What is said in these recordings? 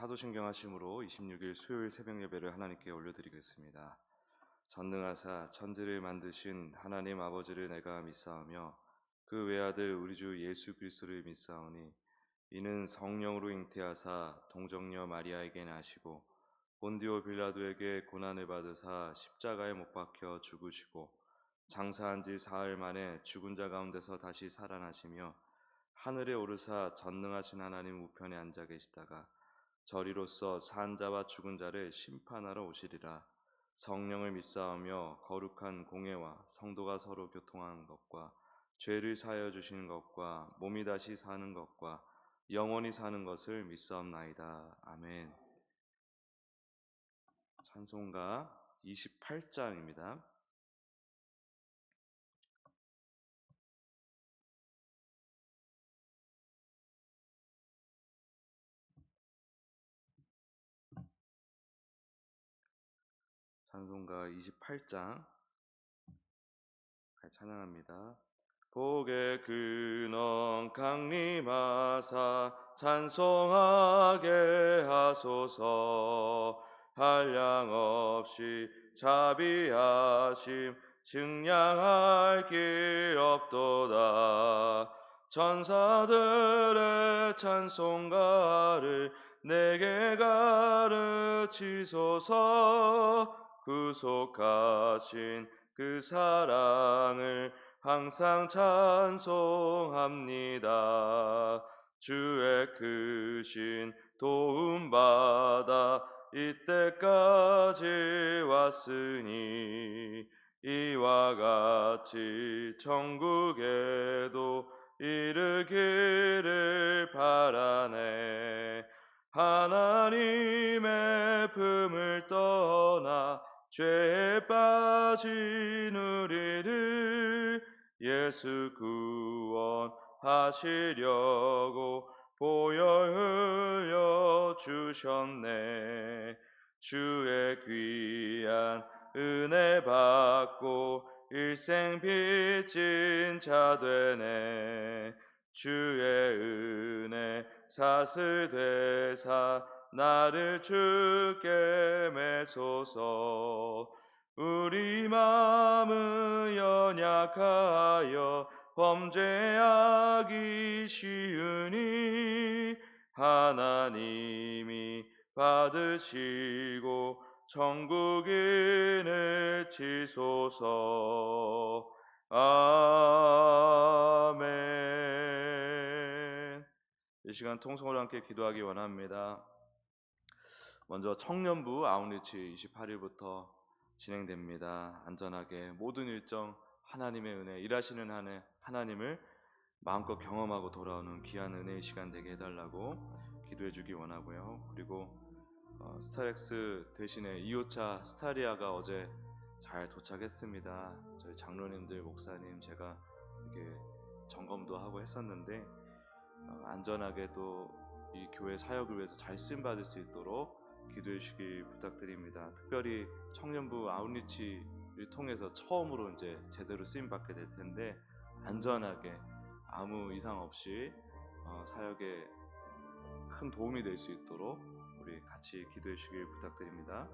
사도신경 하심으로 26일 수요일 새벽 예배를 하나님께 올려드리겠습니다. 전능하사 천지를 만드신 하나님 아버지를 내가 믿사오며 그 외아들 우리 주 예수 그리스도를 믿사오니 이는 성령으로 잉태하사 동정녀 마리아에게 나시고 본디오 빌라도에게 고난을 받으사 십자가에 못 박혀 죽으시고 장사한 지 사흘 만에 죽은 자 가운데서 다시 살아나시며 하늘에 오르사 전능하신 하나님 우편에 앉아 계시다가 저리로서 산 자와 죽은 자를 심판하러 오시리라. 성령을 믿사오며 거룩한 공회와 성도가 서로 교통하는 것과 죄를 사하여 주시는 것과 몸이 다시 사는 것과 영원히 사는 것을 믿사옵나이다. 아멘. 찬송가 28장입니다. 찬송가 28장 찬양합니다. 복의 근원 강림하사 찬송하게 하소서. 한량없이 자비하심 증량할 길 없도다. 천사들의 찬송가를 내게 가르치소서. 구속하신 그 사랑을 항상 찬송합니다. 주의 크신 도움받아 이때까지 왔으니 이와 같이 천국에도 이르기를 바라네. 하나님의 품을 떠나 죄에 빠진 우리를 예수 구원하시려고 보혈 흘려 주셨네. 주의 귀한 은혜 받고 일생 빚진 자 되네. 주의 은혜 사슬 되사 나를 주께 매소서. 우리 마음은 연약하여 범죄하기 쉬우니 하나님이 받으시고 천국인을 치소서. 아멘. 이 시간 통성으로 함께 기도하기 원합니다. 먼저 청년부 아웃리치 28일부터 진행됩니다. 안전하게 모든 일정 하나님의 은혜, 일하시는 한 해 하나님을 마음껏 경험하고 돌아오는 귀한 은혜의 시간 되게 해달라고 기도해 주기 원하고요. 그리고 스타렉스 대신에 2호차 스타리아가 어제 잘 도착했습니다. 저희 장로님들, 목사님 제가 이렇게 점검도 하고 했었는데 안전하게 또 이 교회 사역을 위해서 잘 쓰임받을 수 있도록 기도해 주시기 부탁드립니다. 특별히 청년부 아웃리치를 통해서 처음으로 이제 제대로 쓰임받게 될 텐데 안전하게 아무 이상 없이 사역에 큰 도움이 될 수 있도록 우리 같이 기도해 주시길 부탁드립니다.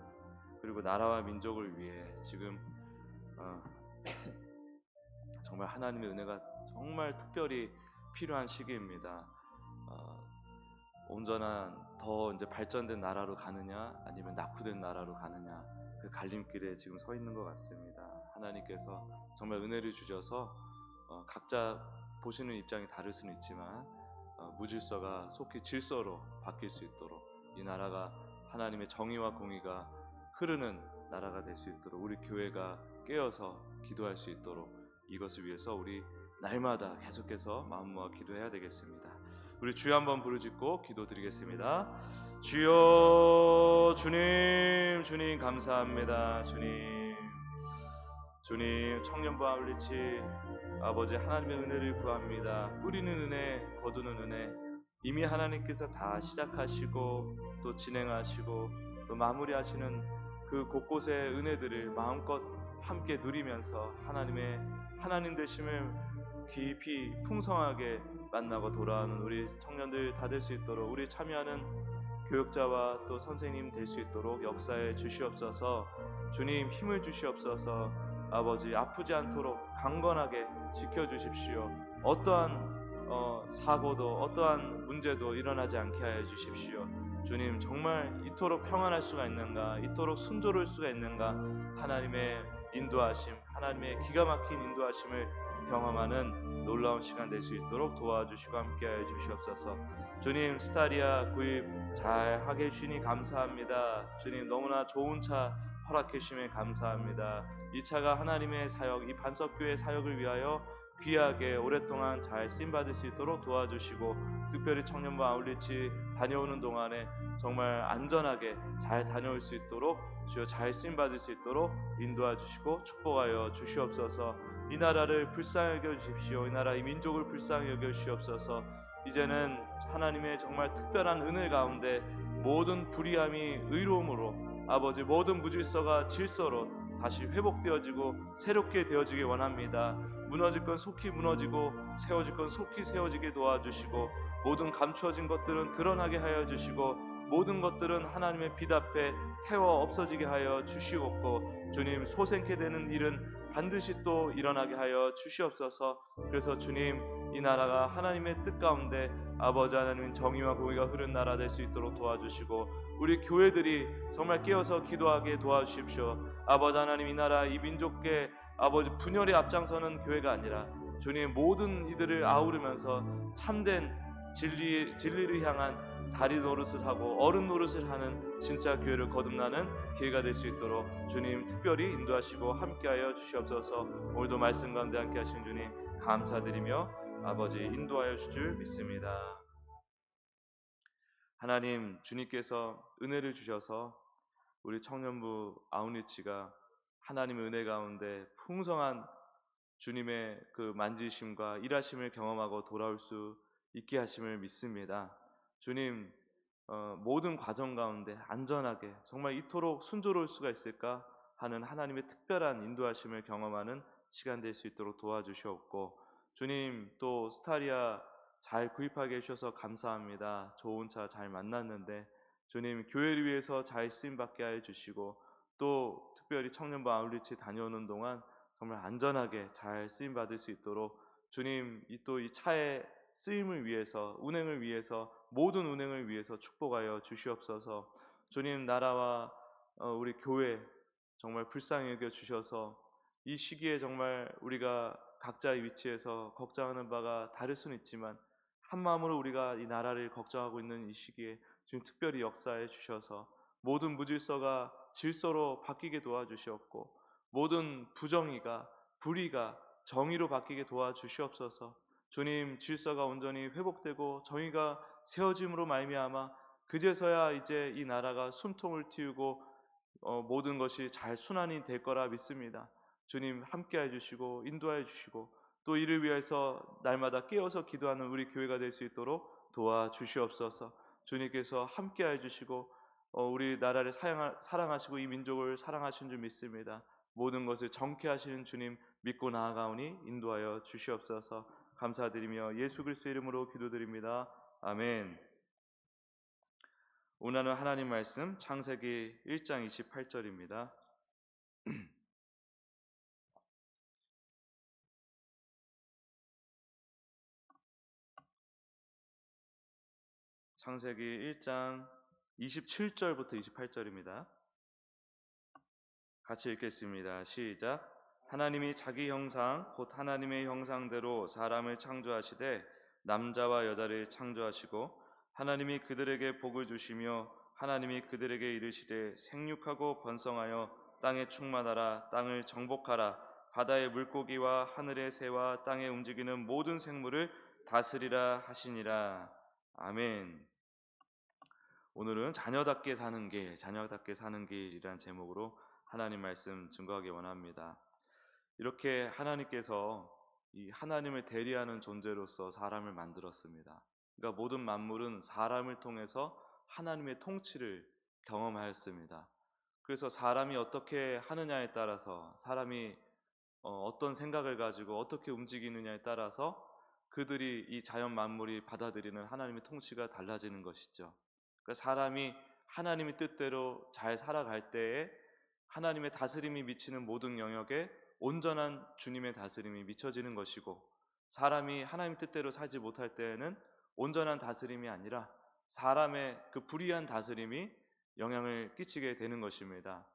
그리고 나라와 민족을 위해 지금 정말 하나님의 은혜가 정말 특별히 필요한 시기입니다. 온전한 더 이제 발전된 나라로 가느냐 아니면 낙후된 나라로 가느냐 그 갈림길에 지금 서 있는 것 같습니다. 하나님께서 정말 은혜를 주셔서 각자 보시는 입장이 다를 수는 있지만 무질서가 속히 질서로 바뀔 수 있도록 이 나라가 하나님의 정의와 공의가 흐르는 나라가 될 수 있도록 우리 교회가 깨어서 기도할 수 있도록 이것을 위해서 우리 날마다 계속해서 마음 모아 기도해야 되겠습니다. 우리 주여 한번 부르짖고 기도드리겠습니다. 주여, 주님 감사합니다. 주님 청년부 아울리치 아버지 하나님의 은혜를 구합니다. 뿌리는 은혜, 거두는 은혜 이미 하나님께서 다 시작하시고 또 진행하시고 또 마무리하시는 그 곳곳의 은혜들을 마음껏 함께 누리면서 하나님 되심을 깊이 풍성하게 만나고 돌아오는 우리 청년들 다 될 수 있도록 우리 참여하는 교육자와 또 선생님 될 수 있도록 역사해 주시옵소서. 주님 힘을 주시옵소서. 아버지 아프지 않도록 강건하게 지켜주십시오. 어떠한 사고도 어떠한 문제도 일어나지 않게 하여 주십시오. 주님 정말 이토록 평안할 수가 있는가, 이토록 순조로울 수가 있는가. 하나님의 인도하심, 하나님의 기가 막힌 인도하심을 경험하는 놀라운 시간 될 수 있도록 도와주시고 함께하여 주시옵소서. 주님 스타리아 구입 잘 하게 해주시니 감사합니다. 주님 너무나 좋은 차 허락해 주심에 감사합니다. 이 차가 하나님의 사역, 이 반석교회 사역을 위하여 귀하게 오랫동안 잘 쓰임받을 수 있도록 도와주시고, 특별히 청년부 아울리치 다녀오는 동안에 정말 안전하게 잘 다녀올 수 있도록 주여 잘 쓰임받을 수 있도록 인도하 주시고 축복하여 주시옵소서. 이 나라를 불쌍히 여겨 주십시오. 이 나라 이 민족을 불쌍히 여겨 주시옵소서. 이제는 하나님의 정말 특별한 은혜 가운데 모든 불의함이 의로움으로, 아버지 모든 무질서가 질서로 다시 회복되어지고 새롭게 되어지기 원합니다. 무너질 건 속히 무너지고 세워질 건 속히 세워지게 도와주시고, 모든 감추어진 것들은 드러나게 하여 주시고, 모든 것들은 하나님의 빛 앞에 태워 없어지게 하여 주시옵고, 주님 소생케 되는 일은 반드시 또 일어나게 하여 주시옵소서. 그래서 주님 이 나라가 하나님의 뜻 가운데 아버지 하나님 정의와 공의가 흐른 나라 될 수 있도록 도와주시고, 우리 교회들이 정말 깨어서 기도하게 도와주십시오. 아버지 하나님 이 나라 이 민족께 아버지 분열에 앞장서는 교회가 아니라 주님 모든 이들을 아우르면서 참된 진리를 향한 다리 노릇을 하고 어른 노릇을 하는 진짜 교회를 거듭나는 기회가 될 수 있도록 주님 특별히 인도하시고 함께하여 주시옵소서. 오늘도 말씀 가운데 함께 하신 주님 감사드리며 아버지 인도하여 주실 줄 믿습니다. 하나님 주님께서 은혜를 주셔서 우리 청년부 아웃리치가 하나님의 은혜 가운데 풍성한 주님의 그 만지심과 일하심을 경험하고 돌아올 수 있게 하심을 믿습니다. 주님 모든 과정 가운데 안전하게 정말 이토록 순조로울 수가 있을까 하는 하나님의 특별한 인도하심을 경험하는 시간 될 수 있도록 도와주시옵고, 주님 또 스타리아 잘 구입하게 해주셔서 감사합니다. 좋은 차 잘 만났는데 주님 교회를 위해서 잘 쓰임받게 해주시고, 또 특별히 청년부 아울리치 다녀오는 동안 정말 안전하게 잘 쓰임받을 수 있도록 주님 또 이 차의 쓰임을 위해서, 운행을 위해서, 모든 운행을 위해서 축복하여 주시옵소서. 주님 나라와 우리 교회 정말 불쌍히 여겨 주셔서 이 시기에 정말 우리가 각자의 위치에서 걱정하는 바가 다를 수는 있지만 한 마음으로 우리가 이 나라를 걱정하고 있는 이 시기에 주님 특별히 역사해 주셔서 모든 무질서가 질서로 바뀌게 도와주시옵고, 모든 부정의가 불의가 정의로 바뀌게 도와주시옵소서. 주님 질서가 온전히 회복되고 정의가 세워짐으로 말미암아 그제서야 이제 이 나라가 숨통을 틔우고 모든 것이 잘 순환이 될 거라 믿습니다. 주님 함께해 주시고 인도해 주시고, 또 이를 위해서 날마다 깨어서 기도하는 우리 교회가 될 수 있도록 도와주시옵소서. 주님께서 함께해 주시고 우리 나라를 사랑하시고 이 민족을 사랑하신 줄 믿습니다. 모든 것을 정케 하시는 주님 믿고 나아가오니 인도하여 주시옵소서. 감사드리며 예수 그리스도의 이름으로 기도드립니다. 아멘. 오늘은 하나님 말씀 창세기 1장 28절입니다. 창세기 1장 27절부터 28절입니다. 같이 읽겠습니다. 시작. 하나님이 자기 형상 곧 하나님의 형상대로 사람을 창조하시되 남자와 여자를 창조하시고, 하나님이 그들에게 복을 주시며 하나님이 그들에게 이르시되 생육하고 번성하여 땅에 충만하라. 땅을 정복하라. 바다의 물고기와 하늘의 새와 땅에 움직이는 모든 생물을 다스리라 하시니라. 아멘. 오늘은 자녀답게 사는 길이라는 제목으로 하나님 말씀 증거하기 원합니다. 이렇게 하나님께서 이 하나님을 대리하는 존재로서 사람을 만들었습니다. 그러니까 모든 만물은 사람을 통해서 하나님의 통치를 경험하였습니다. 그래서 사람이 어떻게 하느냐에 따라서, 사람이 어떤 생각을 가지고 어떻게 움직이느냐에 따라서 그들이 이 자연 만물이 받아들이는 하나님의 통치가 달라지는 것이죠. 그러니까 사람이 하나님의 뜻대로 잘 살아갈 때에 하나님의 다스림이 미치는 모든 영역에 온전한 주님의 다스림이 미쳐지는 것이고, 사람이 하나님 뜻대로 살지 못할 때에는 온전한 다스림이 아니라 사람의 그 불의한 다스림이 영향을 끼치게 되는 것입니다.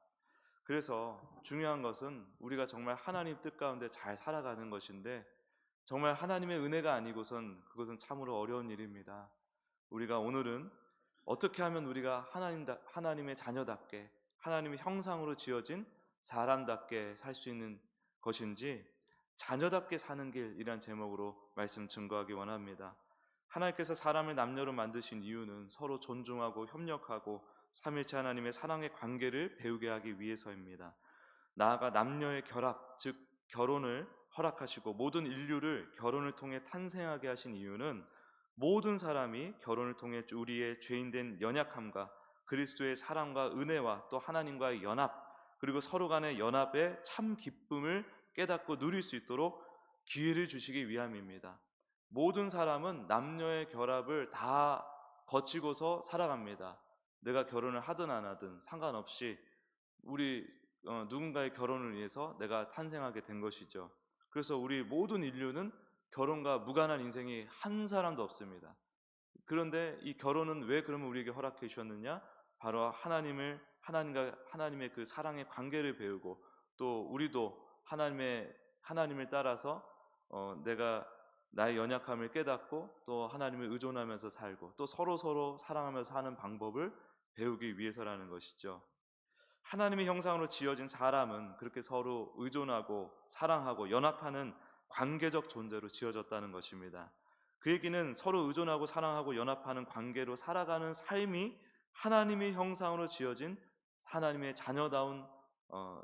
그래서 중요한 것은 우리가 정말 하나님 뜻 가운데 잘 살아가는 것인데, 정말 하나님의 은혜가 아니고선 그것은 참으로 어려운 일입니다. 우리가 오늘은 어떻게 하면 우리가 하나님의 자녀답게, 하나님의 형상으로 지어진 사람답게 살 수 있는 것인지, 자녀답게 사는 길이란 제목으로 말씀 증거하기 원합니다. 하나님께서 사람을 남녀로 만드신 이유는 서로 존중하고 협력하고 삼위일체 하나님의 사랑의 관계를 배우게 하기 위해서입니다. 나아가 남녀의 결합, 즉 결혼을 허락하시고 모든 인류를 결혼을 통해 탄생하게 하신 이유는 모든 사람이 결혼을 통해 우리의 죄인된 연약함과 그리스도의 사랑과 은혜와 또 하나님과의 연합, 그리고 서로 간의 연합의 참 기쁨을 깨닫고 누릴 수 있도록 기회를 주시기 위함입니다. 모든 사람은 남녀의 결합을 다 거치고서 살아갑니다. 내가 결혼을 하든 안 하든 상관없이 우리 누군가의 결혼을 위해서 내가 탄생하게 된 것이죠. 그래서 우리 모든 인류는 결혼과 무관한 인생이 한 사람도 없습니다. 그런데 이 결혼은 왜 그러면 우리에게 허락해 주셨느냐? 바로 하나님의 그 사랑의 관계를 배우고, 또 우리도 하나님을 따라서 내가 나의 연약함을 깨닫고 또 하나님을 의존하면서 살고 또 서로 사랑하면서 사는 방법을 배우기 위해서라는 것이죠. 하나님의 형상으로 지어진 사람은 그렇게 서로 의존하고 사랑하고 연합하는 관계적 존재로 지어졌다는 것입니다. 그 얘기는 서로 의존하고 사랑하고 연합하는 관계로 살아가는 삶이 하나님의 형상으로 지어진 하나님의 자녀다운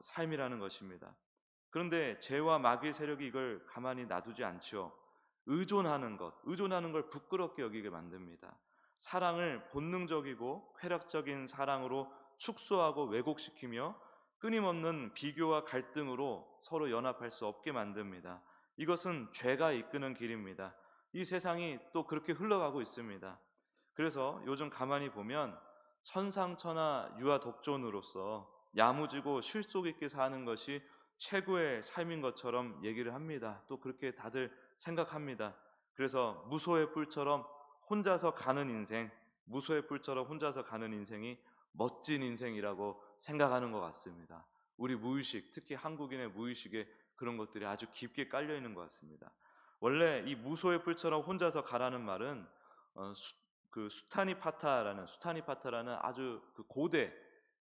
삶이라는 것입니다. 그런데 죄와 마귀의 세력이 이걸 가만히 놔두지 않죠. 의존하는 걸 부끄럽게 여기게 만듭니다. 사랑을 본능적이고 쾌락적인 사랑으로 축소하고 왜곡시키며 끊임없는 비교와 갈등으로 서로 연합할 수 없게 만듭니다. 이것은 죄가 이끄는 길입니다. 이 세상이 또 그렇게 흘러가고 있습니다. 그래서 요즘 가만히 보면 천상천하 유아독존으로서 야무지고 실속 있게 사는 것이 최고의 삶인 것처럼 얘기를 합니다. 또 그렇게 다들 생각합니다. 그래서 무소의 뿔처럼 혼자서 가는 인생, 무소의 뿔처럼 혼자서 가는 인생이 멋진 인생이라고 생각하는 것 같습니다. 우리 무의식, 특히 한국인의 무의식에 그런 것들이 아주 깊게 깔려 있는 것 같습니다. 원래 이 무소의 뿔처럼 혼자서 가라는 말은 수타니파타라는 아주 그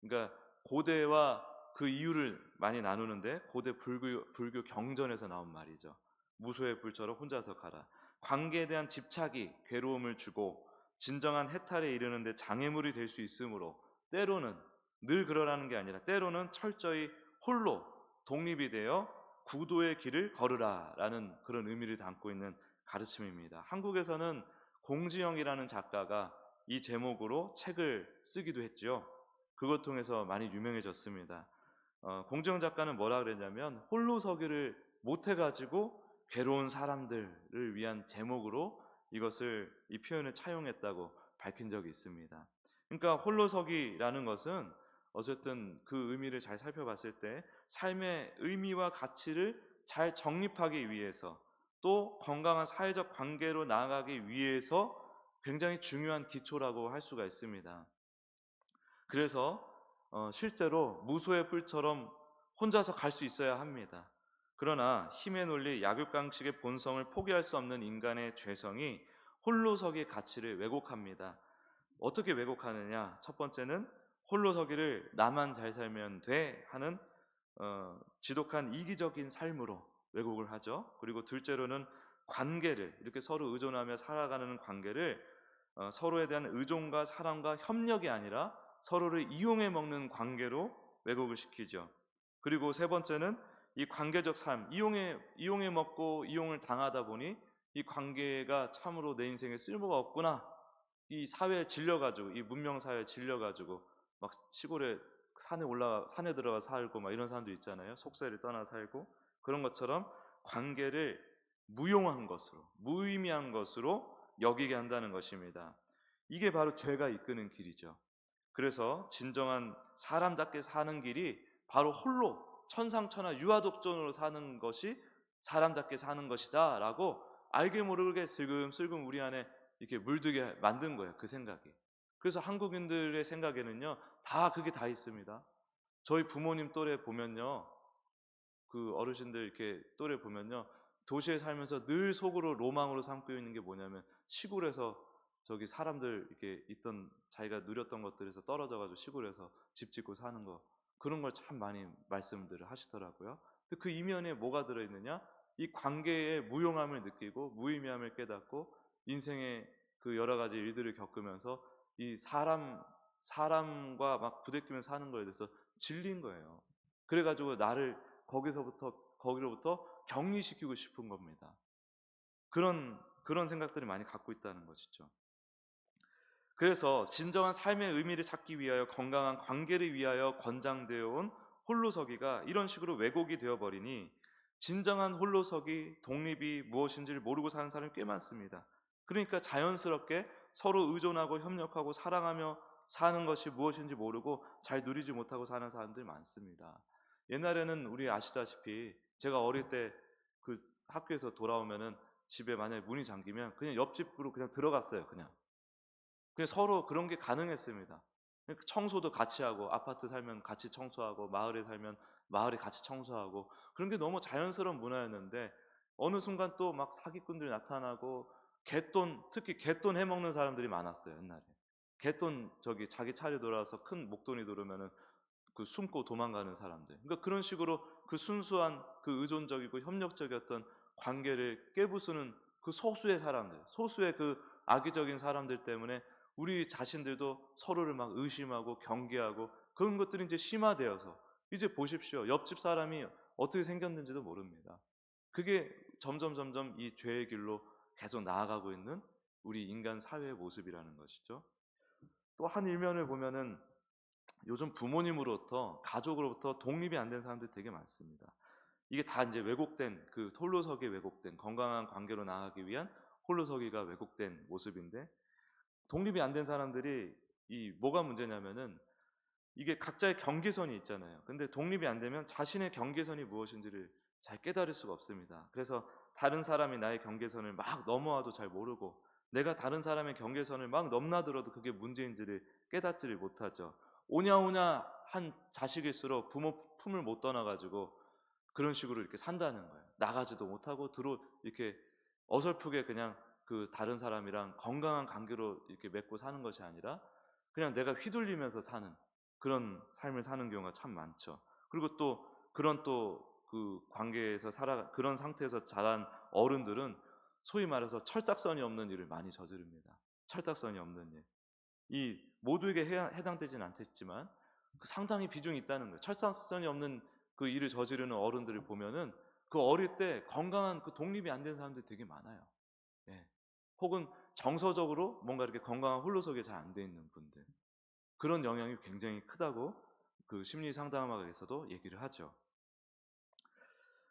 그러니까 고대와 그 이유를 많이 나누는데, 고대 불교 경전에서 나온 말이죠. 무소의 뿔처럼 혼자서 가라. 관계에 대한 집착이 괴로움을 주고 진정한 해탈에 이르는데 장애물이 될 수 있으므로, 때로는, 늘 그러라는 게 아니라 때로는 철저히 홀로 독립이 되어 구도의 길을 걸으라 라는 그런 의미를 담고 있는 가르침입니다. 한국에서는 공지영이라는 작가가 이 제목으로 책을 쓰기도 했죠. 그것 통해서 많이 유명해졌습니다. 공지영 작가는 뭐라 그랬냐면, 홀로 서기를 못해가지고 괴로운 사람들을 위한 제목으로 이 표현을 차용했다고 밝힌 적이 있습니다. 그러니까 홀로서기라는 것은 어쨌든 그 의미를 잘 살펴봤을 때 삶의 의미와 가치를 잘 정립하기 위해서, 또 건강한 사회적 관계로 나아가기 위해서 굉장히 중요한 기초라고 할 수가 있습니다. 그래서 실제로 무소의 뿔처럼 혼자서 갈 수 있어야 합니다. 그러나 힘의 논리, 약육강식의 본성을 포기할 수 없는 인간의 죄성이 홀로서기의 가치를 왜곡합니다. 어떻게 왜곡하느냐? 첫 번째는 홀로서기를 나만 잘 살면 돼 하는 지독한 이기적인 삶으로 왜곡을 하죠. 그리고 둘째로는 관계를, 이렇게 서로 의존하며 살아가는 관계를 서로에 대한 의존과 사랑과 협력이 아니라 서로를 이용해 먹는 관계로 왜곡을 시키죠. 그리고 세 번째는 이 관계적 삶, 이용해 먹고 이용을 당하다 보니 이 관계가 참으로 내 인생에 쓸모가 없구나, 이 사회에 질려가지고, 이 문명 사회에 질려가지고 막 시골에 산에 들어가 살고 막 이런 사람도 있잖아요. 속세를 떠나 살고. 그런 것처럼 관계를 무용한 것으로, 무의미한 것으로 여기게 한다는 것입니다. 이게 바로 죄가 이끄는 길이죠. 그래서 진정한 사람답게 사는 길이 바로 홀로 천상천하 유아독존으로 사는 것이 사람답게 사는 것이다 라고 알게 모르게 슬금슬금 우리 안에 이렇게 물들게 만든 거예요, 그 생각이. 그래서 한국인들의 생각에는요, 다 그게 다 있습니다. 저희 부모님 또래 보면요, 그 어르신들 이렇게 또래 보면요, 도시에 살면서 늘 속으로 로망으로 삼고 있는 게 뭐냐면 시골에서 저기 사람들 이렇게 있던 자기가 누렸던 것들에서 떨어져 가지고 시골에서 집 짓고 사는 거, 그런 걸 참 많이 말씀들을 하시더라고요. 근데 그 이면에 뭐가 들어 있느냐? 이 관계의 무용함을 느끼고 무의미함을 깨닫고 인생의 그 여러 가지 일들을 겪으면서 이 사람과 막 부대끼면서 사는 거에 대해서 질린 거예요. 그래가지고 나를 거기로부터 격리시키고 싶은 겁니다. 그런 생각들을 많이 갖고 있다는 것이죠. 그래서 진정한 삶의 의미를 찾기 위하여 건강한 관계를 위하여 권장되어 온 홀로서기가 이런 식으로 왜곡이 되어버리니 진정한 홀로서기, 독립이 무엇인지를 모르고 사는 사람이 꽤 많습니다. 그러니까 자연스럽게 서로 의존하고 협력하고 사랑하며 사는 것이 무엇인지 모르고 잘 누리지 못하고 사는 사람들이 많습니다. 옛날에는 우리 아시다시피 제가 어릴 때 그 학교에서 돌아오면은 집에 만약에 문이 잠기면 그냥 옆집으로 그냥 들어갔어요. 그냥 서로 그런 게 가능했습니다. 청소도 같이 하고, 아파트 살면 같이 청소하고, 마을에 살면 마을에 같이 청소하고, 그런 게 너무 자연스러운 문화였는데 어느 순간 또 막 사기꾼들이 나타나고 특히 갯돈 해먹는 사람들이 많았어요. 옛날에 갯돈 저기 자기 차례 돌아와서 큰 목돈이 들어오면은 그 숨고 도망가는 사람들. 그러니까 그런 식으로 그 순수한 그 의존적이고 협력적이었던 관계를 깨부수는 그 소수의 사람들, 소수의 그 악의적인 사람들 때문에 우리 자신들도 서로를 막 의심하고 경계하고 그런 것들이 이제 심화되어서 이제 보십시오. 옆집 사람이 어떻게 생겼는지도 모릅니다. 그게 점점 이 죄의 길로 계속 나아가고 있는 우리 인간 사회의 모습이라는 것이죠. 또 한 일면을 보면은 요즘 부모님으로부터 가족으로부터 독립이 안 된 사람들이 되게 많습니다. 이게 다 이제 왜곡된 그 홀로서기에 왜곡된 건강한 관계로 나아가기 위한 홀로서기가 왜곡된 모습인데 독립이 안 된 사람들이 이 뭐가 문제냐면은 이게 각자의 경계선이 있잖아요. 근데 독립이 안 되면 자신의 경계선이 무엇인지를 잘 깨달을 수가 없습니다. 그래서 다른 사람이 나의 경계선을 막 넘어와도 잘 모르고 내가 다른 사람의 경계선을 막 넘나들어도 그게 문제인지를 깨닫지를 못하죠. 오냐오냐 한 자식일수록 부모 품을 못 떠나가지고 그런 식으로 이렇게 산다는 거예요. 나가지도 못하고 이렇게 어설프게 그냥 그 다른 사람이랑 건강한 관계로 이렇게 맺고 사는 것이 아니라 그냥 내가 휘둘리면서 사는 그런 삶을 사는 경우가 참 많죠. 그리고 또 그런 또 그 관계에서 그런 상태에서 자란 어른들은 소위 말해서 철딱선이 없는 일을 많이 저지릅니다. 철딱선이 없는 일. 이 모두에게 해당되진 않겠지만 그 상당히 비중이 있다는 거예요. 철딱선이 없는 그 일을 저지르는 어른들을 보면은 그 어릴 때 건강한 그 독립이 안 된 사람들이 되게 많아요. 예. 혹은 정서적으로 뭔가 이렇게 건강한 홀로서기에 잘 안 돼 있는 분들. 그런 영향이 굉장히 크다고 그 심리 상담학에서도 얘기를 하죠.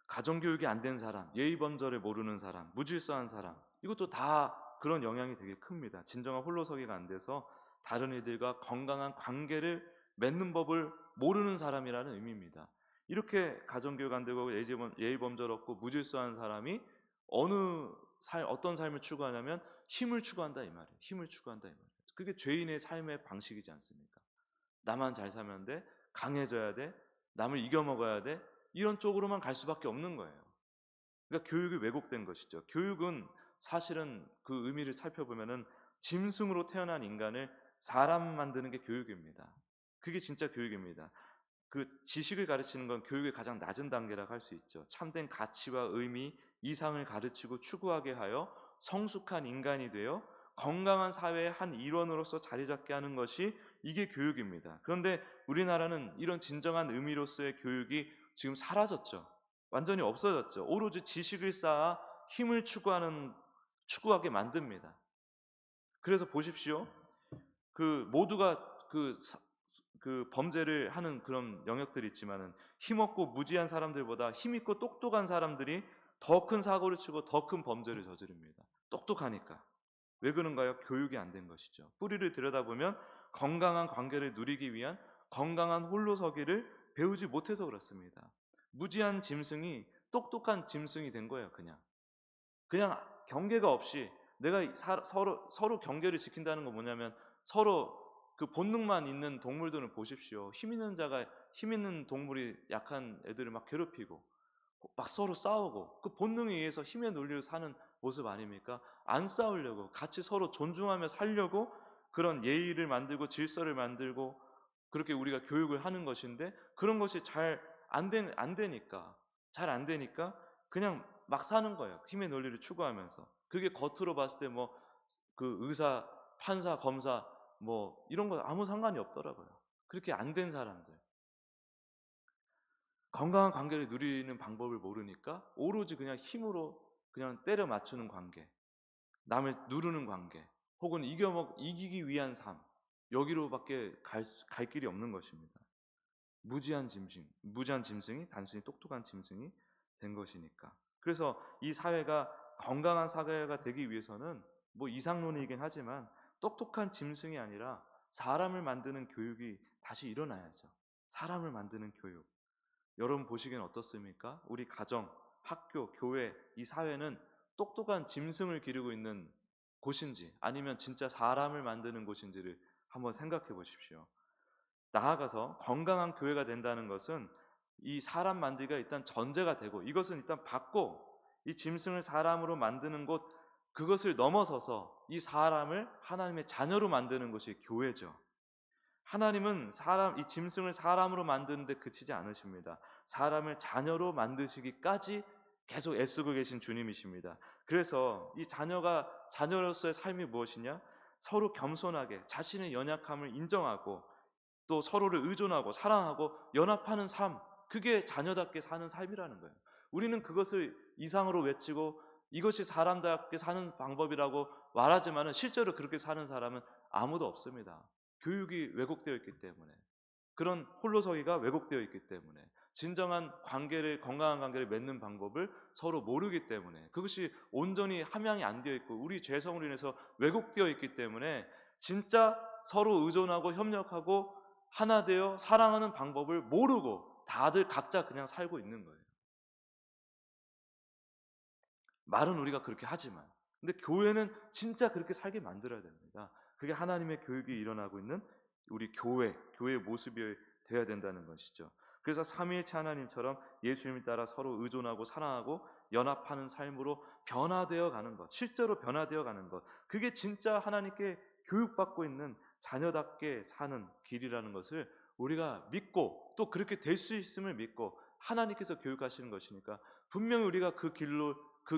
가정교육이 안 된 사람, 예의범절을 모르는 사람, 무질서한 사람, 이것도 다 그런 영향이 되게 큽니다. 진정한 홀로서기가 안 돼서 다른 이들과 건강한 관계를 맺는 법을 모르는 사람이라는 의미입니다. 이렇게 가정교육 안 되고 예의범절 없고 무질서한 사람이 어떤 삶을 추구하냐면 힘을 추구한다 이 말이에요. 힘을 추구한다 이 말이에요. 그게 죄인의 삶의 방식이지 않습니까? 나만 잘 살면 돼, 강해져야 돼, 남을 이겨먹어야 돼, 이런 쪽으로만 갈 수밖에 없는 거예요. 그러니까 교육이 왜곡된 것이죠. 교육은 사실은 그 의미를 살펴보면은 짐승으로 태어난 인간을 사람 만드는 게 교육입니다. 그게 진짜 교육입니다. 그 지식을 가르치는 건 교육의 가장 낮은 단계라고 할 수 있죠. 참된 가치와 의미, 이상을 가르치고 추구하게 하여 성숙한 인간이 되어 건강한 사회의 한 일원으로서 자리 잡게 하는 것이 이게 교육입니다. 그런데 우리나라는 이런 진정한 의미로서의 교육이 지금 사라졌죠. 완전히 없어졌죠. 오로지 지식을 쌓아 힘을 추구하게 만듭니다. 그래서 보십시오. 그 모두가 그 범죄를 하는 그런 영역들이 있지만은 힘없고 무지한 사람들보다 힘있고 똑똑한 사람들이 더 큰 사고를 치고 더 큰 범죄를 저지릅니다. 똑똑하니까. 왜 그런가요? 교육이 안 된 것이죠. 뿌리를 들여다보면 건강한 관계를 누리기 위한 건강한 홀로서기를 배우지 못해서 그렇습니다. 무지한 짐승이 똑똑한 짐승이 된 거예요. 그냥 경계가 없이 내가 서로 경계를 지킨다는 건 뭐냐면, 서로 그 본능만 있는 동물들은 보십시오. 힘 있는 동물이 약한 애들을 막 괴롭히고 막 서로 싸우고, 그 본능에 의해서 힘의 논리로 사는 모습 아닙니까? 안 싸우려고 같이 서로 존중하며 살려고 그런 예의를 만들고 질서를 만들고 그렇게 우리가 교육을 하는 것인데, 그런 것이 잘 안 되니까 그냥 막 사는 거예요. 힘의 논리를 추구하면서. 그게 겉으로 봤을 때 뭐 그 의사, 판사, 검사 뭐 이런 거 아무 상관이 없더라고요. 그렇게 안 된 사람들, 건강한 관계를 누리는 방법을 모르니까 오로지 그냥 힘으로 그냥 때려 맞추는 관계, 남을 누르는 관계, 혹은 이기기 위한 삶, 여기로밖에 갈 길이 없는 것입니다. 무지한 짐승이 단순히 똑똑한 짐승이 된 것이니까. 그래서 이 사회가 건강한 사회가 되기 위해서는 뭐 이상론이긴 하지만 똑똑한 짐승이 아니라 사람을 만드는 교육이 다시 일어나야죠. 사람을 만드는 교육. 여러분 보시기엔 어떻습니까? 우리 가정, 학교, 교회, 이 사회는 똑똑한 짐승을 기르고 있는 곳인지 아니면 진짜 사람을 만드는 곳인지를 한번 생각해 보십시오. 나아가서 건강한 교회가 된다는 것은 이 사람 만들기가 일단 전제가 되고, 이것은 일단 받고 이 짐승을 사람으로 만드는 곳, 그것을 넘어서서 이 사람을 하나님의 자녀로 만드는 것이 교회죠. 하나님은 이 짐승을 사람으로 만드는 데 그치지 않으십니다. 사람을 자녀로 만드시기까지 계속 애쓰고 계신 주님이십니다. 그래서 이 자녀로서의 삶이 무엇이냐? 서로 겸손하게 자신의 연약함을 인정하고 또 서로를 의존하고 사랑하고 연합하는 삶, 그게 자녀답게 사는 삶이라는 거예요. 우리는 그것을 이상으로 외치고 이것이 사람답게 사는 방법이라고 말하지만 실제로 그렇게 사는 사람은 아무도 없습니다. 교육이 왜곡되어 있기 때문에, 그런 홀로서기가 왜곡되어 있기 때문에, 진정한 건강한 관계를 맺는 방법을 서로 모르기 때문에, 그것이 온전히 함양이 안 되어 있고 우리 죄성으로 인해서 왜곡되어 있기 때문에 진짜 서로 의존하고 협력하고 하나 되어 사랑하는 방법을 모르고 다들 각자 그냥 살고 있는 거예요. 말은 우리가 그렇게 하지만, 근데 교회는 진짜 그렇게 살게 만들어야 됩니다. 그게 하나님의 교육이 일어나고 있는 우리 교회의 모습이 되어야 된다는 것이죠. 그래서 삼위일체 하나님처럼 예수님을 따라 서로 의존하고 사랑하고 연합하는 삶으로 변화되어 가는 것, 실제로 변화되어 가는 것, 그게 진짜 하나님께 교육받고 있는 자녀답게 사는 길이라는 것을 우리가 믿고, 또 그렇게 될 수 있음을 믿고 하나님께서 교육하시는 것이니까 분명히 우리가 그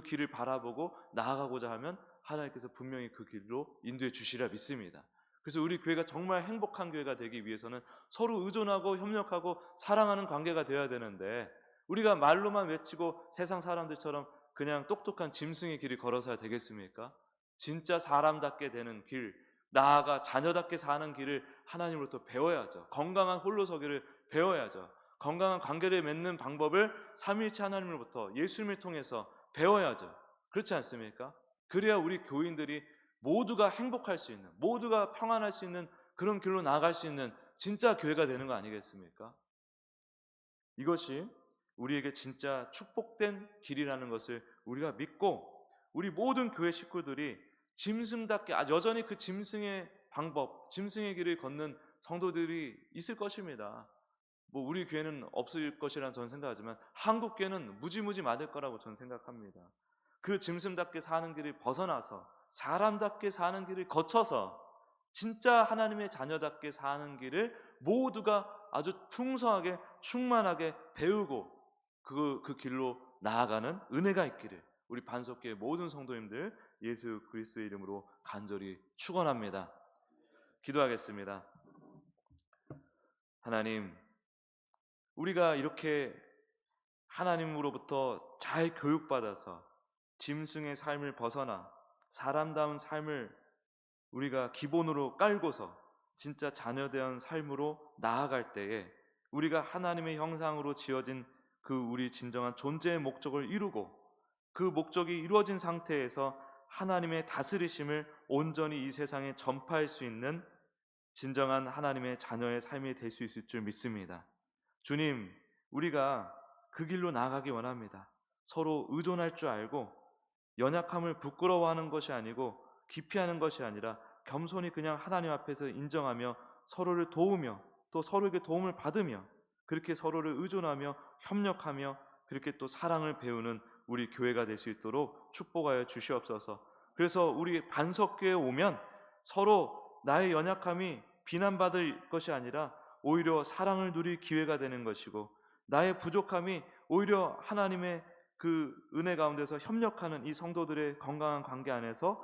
길을 바라보고 나아가고자 하면 하나님께서 분명히 그 길로 인도해 주시리라 믿습니다. 그래서 우리 교회가 정말 행복한 교회가 되기 위해서는 서로 의존하고 협력하고 사랑하는 관계가 되어야 되는데, 우리가 말로만 외치고 세상 사람들처럼 그냥 똑똑한 짐승의 길을 걸어서야 되겠습니까? 진짜 사람답게 되는 길, 나아가 자녀답게 사는 길을 하나님으로부터 배워야죠. 건강한 홀로서기를 배워야죠. 건강한 관계를 맺는 방법을 삼위일체 하나님으로부터 예수님을 통해서 배워야죠. 그렇지 않습니까? 그래야 우리 교인들이 모두가 행복할 수 있는, 모두가 평안할 수 있는 그런 길로 나아갈 수 있는 진짜 교회가 되는 거 아니겠습니까? 이것이 우리에게 진짜 축복된 길이라는 것을 우리가 믿고, 우리 모든 교회 식구들이 짐승답게 여전히 그 짐승의 방법, 짐승의 길을 걷는 성도들이 있을 것입니다. 뭐 우리 교회는 없을 것이라는 저는 생각하지만 한국 교회는 무지무지 많을 거라고 저는 생각합니다. 그 짐승답게 사는 길을 벗어나서 사람답게 사는 길을 거쳐서 진짜 하나님의 자녀답게 사는 길을 모두가 아주 풍성하게 충만하게 배우고 그 길로 나아가는 은혜가 있기를 우리 반석교회 모든 성도님들 예수 그리스도의 이름으로 간절히 축원합니다. 기도하겠습니다. 하나님, 우리가 이렇게 하나님으로부터 잘 교육받아서 짐승의 삶을 벗어나 사람다운 삶을 우리가 기본으로 깔고서 진짜 자녀된 삶으로 나아갈 때에 우리가 하나님의 형상으로 지어진 그 우리 진정한 존재의 목적을 이루고, 그 목적이 이루어진 상태에서 하나님의 다스리심을 온전히 이 세상에 전파할 수 있는 진정한 하나님의 자녀의 삶이 될 수 있을 줄 믿습니다. 주님, 우리가 그 길로 나아가기 원합니다. 서로 의존할 줄 알고 연약함을 부끄러워하는 것이 아니고 기피하는 것이 아니라 겸손히 그냥 하나님 앞에서 인정하며 서로를 도우며 또 서로에게 도움을 받으며 그렇게 서로를 의존하며 협력하며 그렇게 또 사랑을 배우는 우리 교회가 될 수 있도록 축복하여 주시옵소서. 그래서 우리 반석교회에 오면 서로 나의 연약함이 비난받을 것이 아니라 오히려 사랑을 누릴 기회가 되는 것이고 나의 부족함이 오히려 하나님의 그 은혜 가운데서 협력하는 이 성도들의 건강한 관계 안에서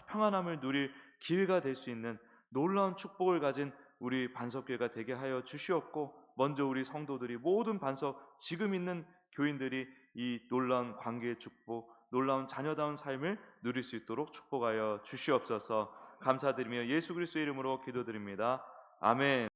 평안함을 누릴 기회가 될 수 있는 놀라운 축복을 가진 우리 반석교회가 되게 하여 주시옵고 먼저 우리 성도들이 모든 반석 지금 있는 교인들이 이 놀라운 관계의 축복, 놀라운 자녀다운 삶을 누릴 수 있도록 축복하여 주시옵소서. 감사드리며 예수 그리스도의 이름으로 기도드립니다. 아멘.